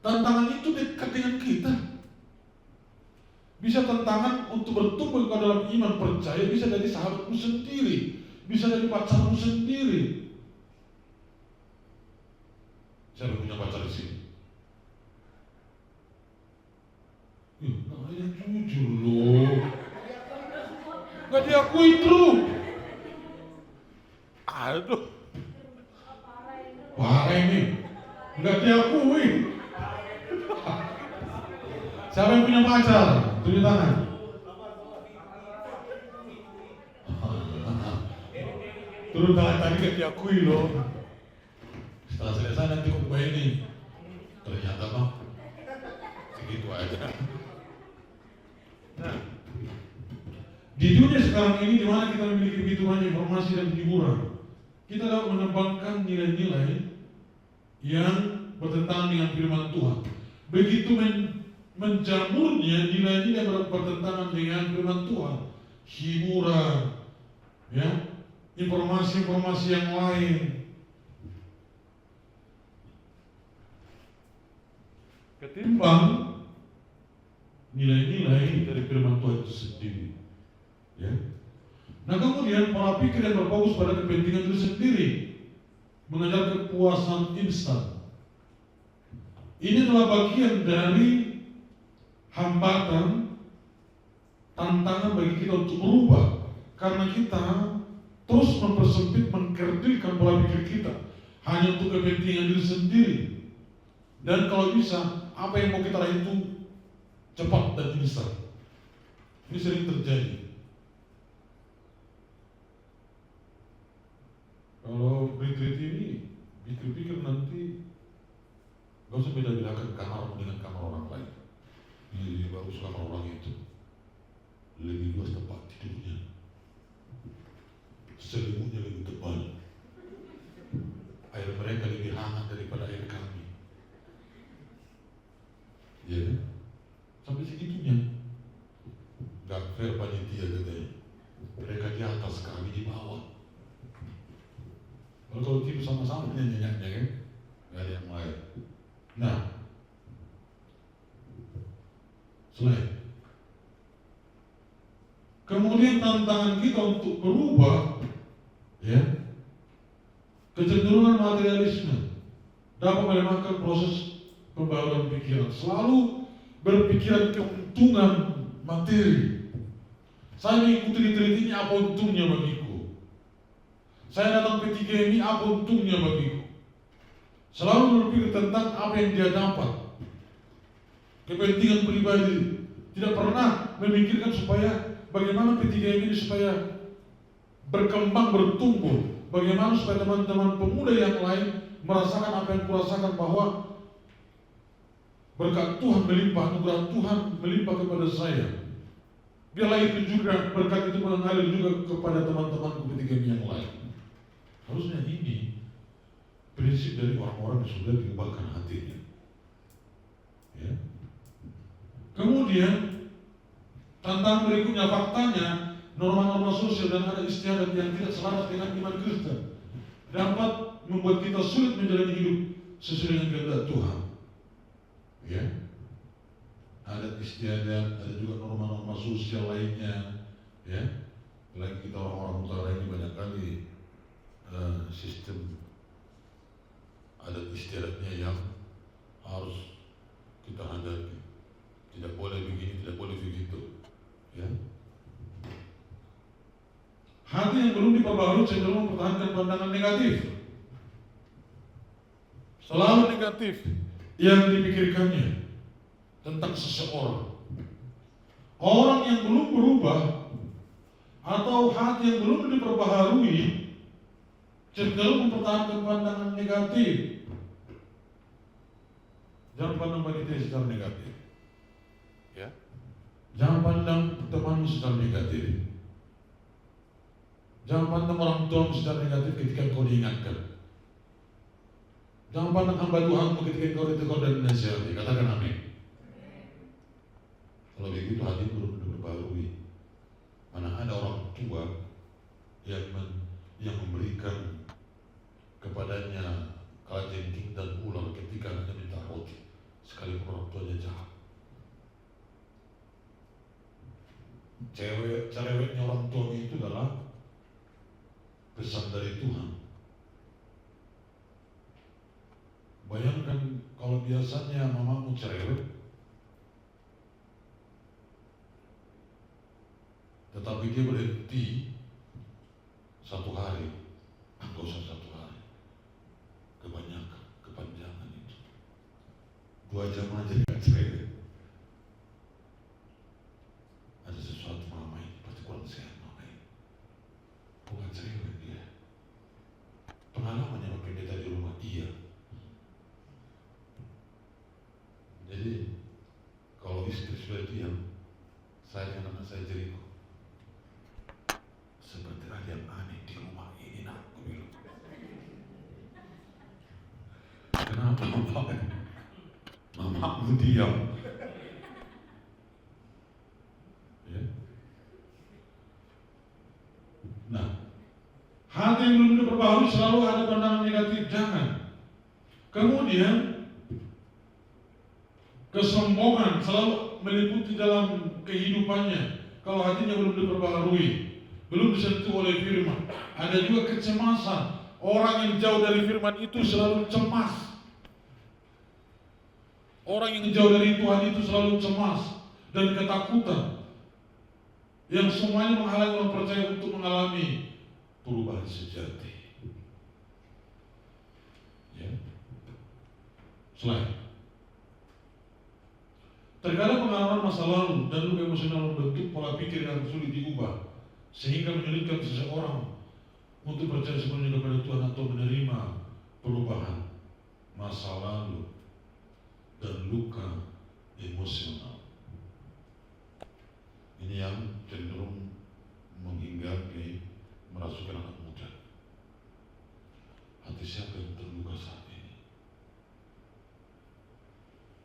Tantangan itu dekat dengan kita. Bisa tantangan untuk bertumbuh ke dalam iman percaya, bisa dari sahabatmu sendiri, bisa dari pacarmu sendiri. Siapa punya pacar di sini? Nah, yang jujur loh. Gak diakui tuh. Aduh. Parah ini. Gak diakui. Siapa yang punya pacar? Tunjuk tangan. Turun tangan tadi gak diakui loh. Setelah selesai nanti khutbah ini, ternyata bang, segitu aja. Nah, di dunia sekarang ini, di mana kita memiliki begitu banyak informasi dan hiburan, kita dapat mengembangkan nilai-nilai yang bertentangan dengan firman Tuhan. Begitu menjamurnya nilai-nilai yang bertentangan dengan firman Tuhan, hiburan, ya, informasi-informasi yang lain. Ketimbang nilai-nilai dari firman Tuhan itu sendiri, ya. Nah kemudian pola pikir yang berfokus pada kepentingan diri sendiri, mengejar kepuasan instan. Ini adalah bagian dari hambatan, tantangan bagi kita untuk berubah, karena kita terus mempersempit, mengkerdilkan pola pikir kita hanya untuk kepentingan diri sendiri. Dan kalau bisa, apa yang mau kita raih itu cepat dan instan. Ini sering terjadi. Kalau retreat ini, pikir-pikir nanti gak usah beda-bedakan kamarmu dengan kamar orang lain. Ini lebih bagus kamar orang itu, lebih luas tempat tidurnya, selimutnya lebih tebal, air mereka lebih hangat daripada air kami. Ya, sampai segitunya. Gak fair panitia katanya. Mereka di atas, kami di bawah. Kalau tidur sama-sama nyanyi-nyanyi kan, gak ada yang lain. Nah, selain kemudian tantangan kita untuk berubah, ya, kecenderungan materialisme dapat melemahkan proses pembaruan pikiran. Selalu berpikiran keuntungan materi. Saya mengikuti retreat ini, apa untungnya bagiku? Saya datang P3MI, apa untungnya bagiku? Selalu berpikir tentang apa yang dia dapat, kepentingan pribadi. Tidak pernah memikirkan supaya bagaimana P3MI ini supaya berkembang, bertumbuh. Bagaimana supaya teman-teman pemuda yang lain merasakan apa yang kurasakan, bahwa berkat Tuhan melimpah, anugerah Tuhan melimpah kepada saya. Biarlah itu juga, berkat itu mengalir juga kepada teman-temanku P3MI yang lain. Harusnya ini prinsip dari orang-orang yang sudah diubahkan hatinya. Ya. Kemudian tantangan berikutnya, faktanya norma-norma sosial dan adat istiadat yang tidak selaras dengan iman Kristen dapat membuat kita sulit menjalani hidup sesuai dengan kehendak Tuhan. Ya. adat istiadat, ada juga norma-norma sosial lainnya, ya. Apalagi kita orang-orang utara ini banyak kali sistem adat istiadatnya yang harus kita hadapi. Tidak boleh begini, tidak boleh begitu, ya. Hati yang belum diperbaharui cenderung mempertahankan pandangan negatif, selalu negatif yang dipikirkannya tentang seseorang. Orang yang belum berubah atau hati yang belum diperbaharui cenderung mempertahankan pandangan negatif. Jangan pandang wanita secara negatif, ya. Jangan pandang temanmu secara negatif. Jangan pandang orang tuamu secara negatif ketika kau diingatkan. Jangan pandang hamba Tuhanmu ketika kau ditegur dan dinasihati. Katakan amin. Kalau begitu hati belum diperbarui. Mana ada orang tua yang memberikan kepadanya kalajengking dan ular ketika anaknya minta roti, sekalipun orang tuanya jahat. Cerewetnya orang tua itu adalah pesan dari Tuhan. Bayangkan kalau biasanya mamamu cerewet, tetapi dia berhenti satu hari, enggak usah satu hari, kebanyakan, kepanjangan itu 2 jam aja dia cerewet. Ada sesuatu mama ini pasti kurang sehat, mama ini bukan cerewet dia. Pengalamannya waktu dia di rumah dia. Jadi kalau istri sudah diam, saya dengan anak saya jadi seperti ada yang aneh di rumah ini, nak, aku bilang. Kenapa mamamu diam? Ya. Nah, hati yang belum diperbaharui selalu ada pandangan negatif, jangan. Kemudian kesombongan selalu meliputi dalam kehidupannya. Kalau hatinya belum diperbaharui, belum disentuh oleh firman. Ada juga kecemasan. Orang yang jauh dari firman itu selalu cemas. Orang yang jauh dari Tuhan itu selalu cemas dan ketakutan, yang semuanya menghalangi orang percaya untuk mengalami perubahan sejati. Ya. Selain terkadang pengalaman masa lalu dan luka emosional membentuk pola pikir yang sulit diubah, sehingga menyulitkan seseorang untuk percaya sepenuhnya kepada Tuhan atau menerima perubahan masa lalu dan luka emosional. Ini yang cenderung menghinggapi merasukan anak muda. Hati siapa yang terluka saat ini?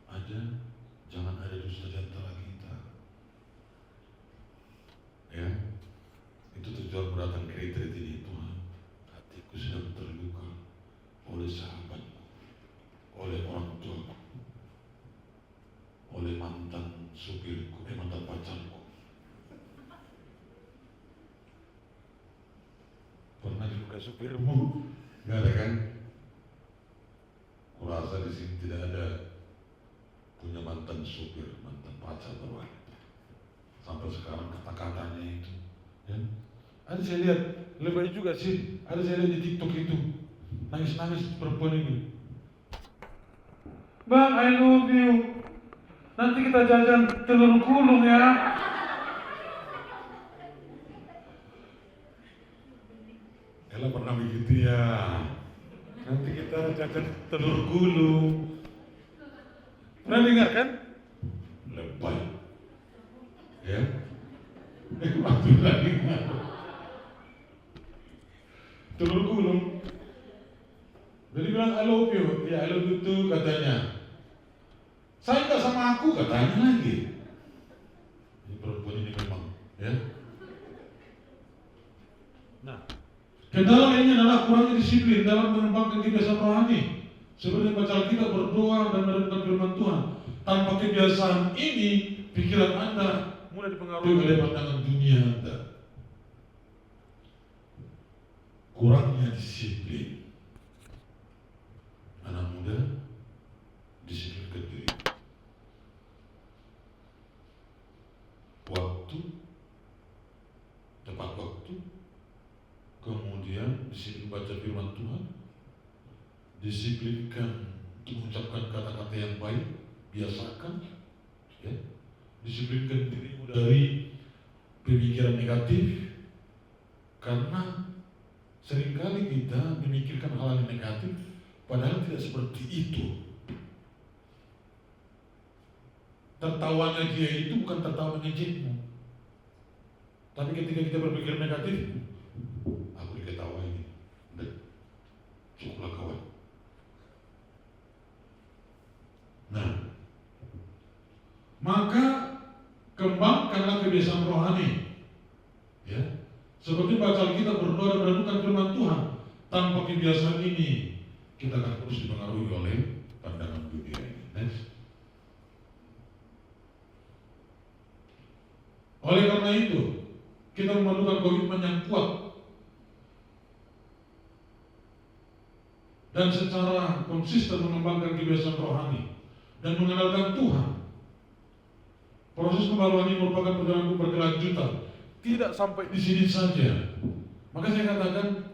Ada. Jangan ada dusta di antara kita. Ya, itu tujuan berdatang ke retreat ini. Tuhan, hatiku sedang terluka oleh sahabatku, oleh orang tuaku, oleh mantan supirku, mantan pacarku. Pernah dilukai supirmu? Gak ada kan? Kurasa di sini tidak ada punya mantan supir, mantan pacar atau wanita. Sampai sekarang kata-katanya itu, ya. Ada saya lihat, lebih juga sih. Ada saya lihat di TikTok itu, nangis-nangis perempuan ini. Bang, I love you. Nanti kita jajan telur gulung ya. Ella pernah begitu ya. Nanti kita jajan telur gulung. Pernah dengar kan? Lebay. Ya. Waktu lagi telur gulung. Jadi bilang I love you. Ya I love you too katanya. Saya enggak sama aku katanya lagi. Ini perempuan ini memang, ya. Nah, kendala lainnya adalah kurangnya disiplin dalam mengembangkan kebiasaan rohani. Seperti baca kita berdoa dan merenungkan firman Tuhan. Tanpa kebiasaan ini, pikiran Anda mulai dipengaruhi oleh pandangan dunia Anda. Kurangnya disiplin. Anak muda, disiplinkan diri. Waktu, tepat waktu, kemudian disiplin baca firman Tuhan, disiplinkan untuk mengucapkan kata-kata yang baik, biasakan, ya. Disiplinkan dirimu dari pemikiran negatif, karena seringkali kita memikirkan hal yang negatif, padahal tidak seperti itu. Tertawanya dia itu bukan tertawa mengejekmu, tapi ketika kita berpikir negatif, aku diketawain, udah cukuplah kawan. Nah, maka kembangkanlah kebiasaan rohani, ya. Seperti baca kita berdoa dan merenungkan firman Tuhan. Tanpa kebiasaan ini, kita akan terus dipengaruhi oleh pandangan dunia ini. Next. Oleh karena itu, kita memerlukan komitmen yang kuat dan secara konsisten mengembangkan kebiasaan rohani dan mengandalkan Tuhan. Proses pembaruan ini merupakan perjalanan berkelanjutan. Tidak sampai di sini saja. Maka saya katakan,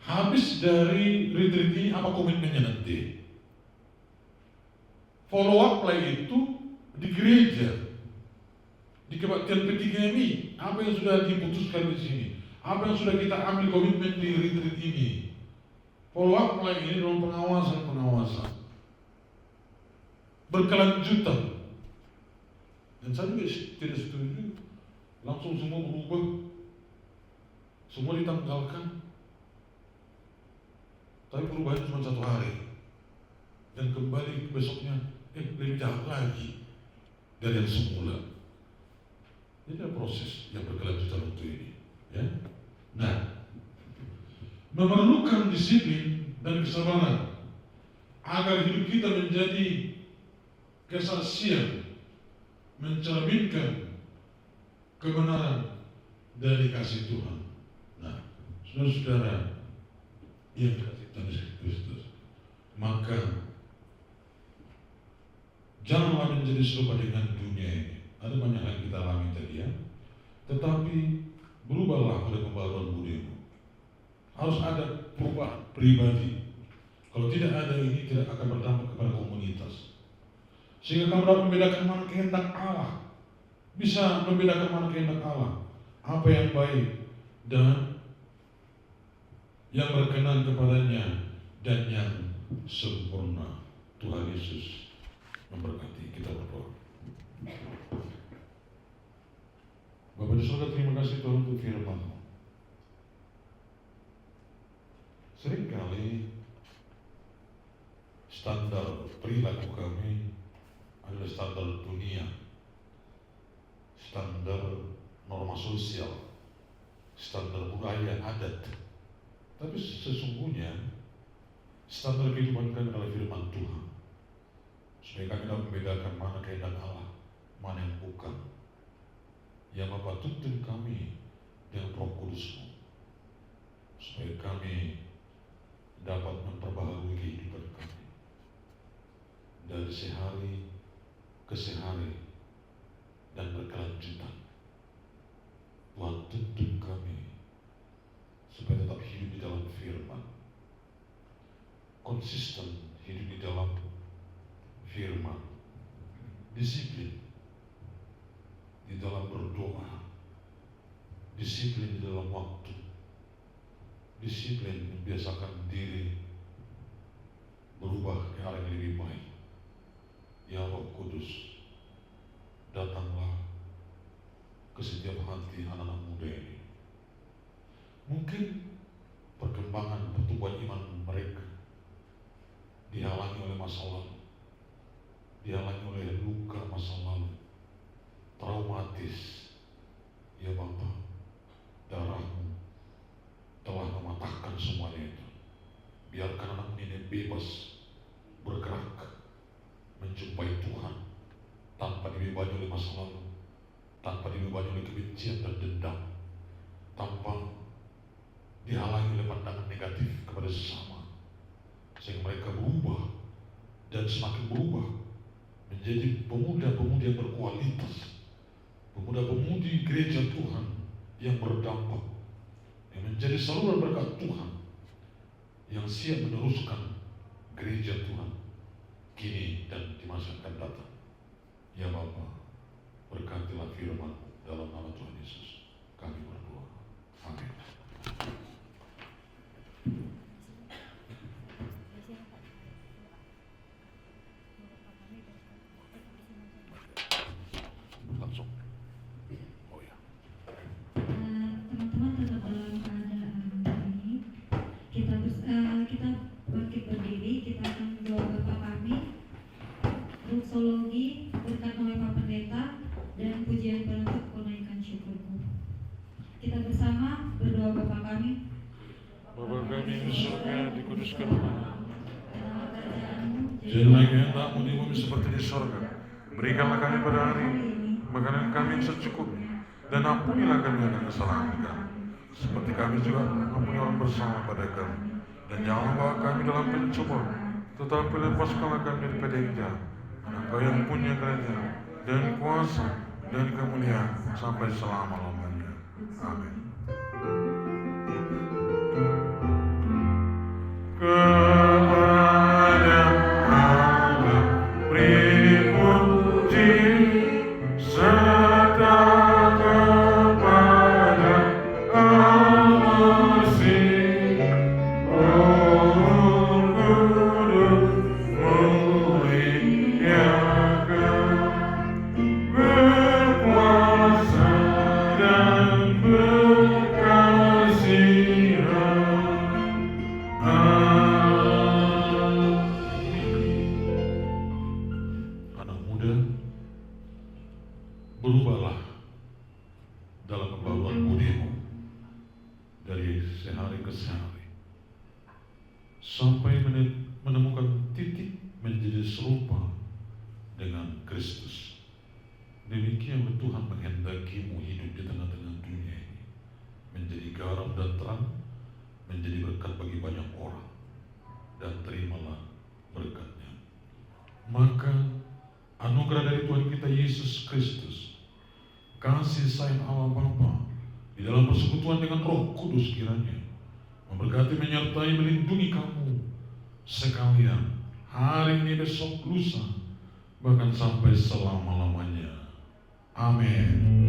habis dari retreat ini apa komitmennya nanti? Follow up play itu di gereja, di kebaktian ketiga ini, apa yang sudah diputuskan di sini, apa yang sudah kita ambil komitmen di retreat ini. Follow up play ini dalam pengawasan berkelanjutan. Dan saya juga tidak setuju langsung semua berubah, semua ditanggalkan. Tapi perubahan cuma 1 hari, dan kembali besoknya lebih jahat lagi dari yang semula. Ini adalah proses yang berkelanjutan untuk ini, ya. Nah, memerlukan disiplin dan kesabaran agar hidup kita menjadi kesaksian, mencerminkan kebenaran dari kasih Tuhan. Nah, saudara-saudara yang dikasihi Tuhan Yesus Kristus, maka janganlah menjadi serupa dengan dunia ini. Ada banyak yang kita alami tadi, ya. Tetapi berubahlah oleh pembaruan budimu. Harus ada perubahan pribadi. Kalau tidak ada ini, tidak akan berdampak kepada komunitas. Sehingga kamu dapat membedakan mana kehendak Allah. Bisa membedakan mana kehendak Allah, apa yang baik dan yang berkenan kepadanya dan yang sempurna. Tuhan Yesus memberkati. Kita berdoa. Bapak di surga, terima kasih Tuhan untuk firman-Mu. Seringkali standar perilaku kami adalah standar dunia, standar norma sosial, standar budaya adat. Tapi sesungguhnya standar kehidupan kami adalah firman Tuhan, supaya kami dapat membedakan mana kehendak Allah, mana yang bukan. Yang Bapa tuntun kami dengan Roh Kudus-Mu, supaya kami dapat memperbaharui kehidupan kami dari sehari ke sehari dan berkelanjutan. Tuhan tuntun kami supaya tetap hidup di dalam firman, konsisten hidup di dalam firman, disiplin di dalam berdoa, disiplin di dalam waktu, disiplin membiasakan diri berubah ke arah yang lebih baik. Ya Roh Kudus, datanglah ke setiap hati anak-anak muda ini. Mungkin perkembangan pertumbuhan iman mereka dihalangi oleh masa lalu, dihalangi oleh luka masa lalu, traumatis. Ya Bapa, darah-Mu telah mematahkan semuanya itu. biarkan anakmu ini bebas bergerak, menjumpai Tuhan tanpa dibebani oleh masa lalu, tanpa dibebani oleh kebencian dan dendam, tanpa dihalangi oleh pandangan negatif kepada sesama, sehingga mereka berubah dan semakin berubah menjadi pemuda-pemudi yang berkualitas, pemuda-pemudi gereja Tuhan yang berdampak, yang menjadi saluran berkat Tuhan, yang siap meneruskan gereja Tuhan kini dan di masa yang akan datang. Ya Bapa, berkatilah firman dalam nama Tuhan Yesus kami berdoa. Amin. Langsung. Oh ya. Teman-teman tetap dalam keadaan ini. Kita bangkit berdiri. Kita akan berdoa Bapa kami, doksologi berkat oleh Pak Pendeta, dan pujian penutup kunaikan syukurku. Kita bersama berdoa Bapa kami. Bapa kami di surga, dikuduskan namamu. Kerajaan-Mu Jadilah kehendak-Mu di bumi seperti di surga. Berikanlah kami pada hari ini makanan kami yang secukupnya, dan ampunilah kami akan kesalahan kami, seperti kami juga mengampuni orang bersama pada kami. Dan jangan bawa kami dalam pencobaan, tetapi lepaskanlah kami daripada yang jahat. Engkau yang punya kerajaan dan kuasa dan kemuliaan sampai selama-lamanya. Amin. Kepada Allah beri puji, serta kepada Al-Masih, Roh Kudus muliakan, berkuasa dan berkasihan. Anak muda, berubahlah dalam pembaruan budimu dari sehari ke sehari sampai menemukan titik menjadi serupa dengan Kristus. Demikian Tuhan menghendakimu hidup di tengah-tengah dunia ini, menjadi garam dan terang, menjadi berkat bagi banyak orang, dan terimalah berkatnya. Maka anugerah dari Tuhan kita Yesus Kristus, kasih sayang Allah Bapa di dalam persekutuan dengan Roh Kudus kiranya memberkati, menyertai, melindungi kamu sekalian hari ini, besok, lusa, bahkan sampai selama-lamanya. Amin.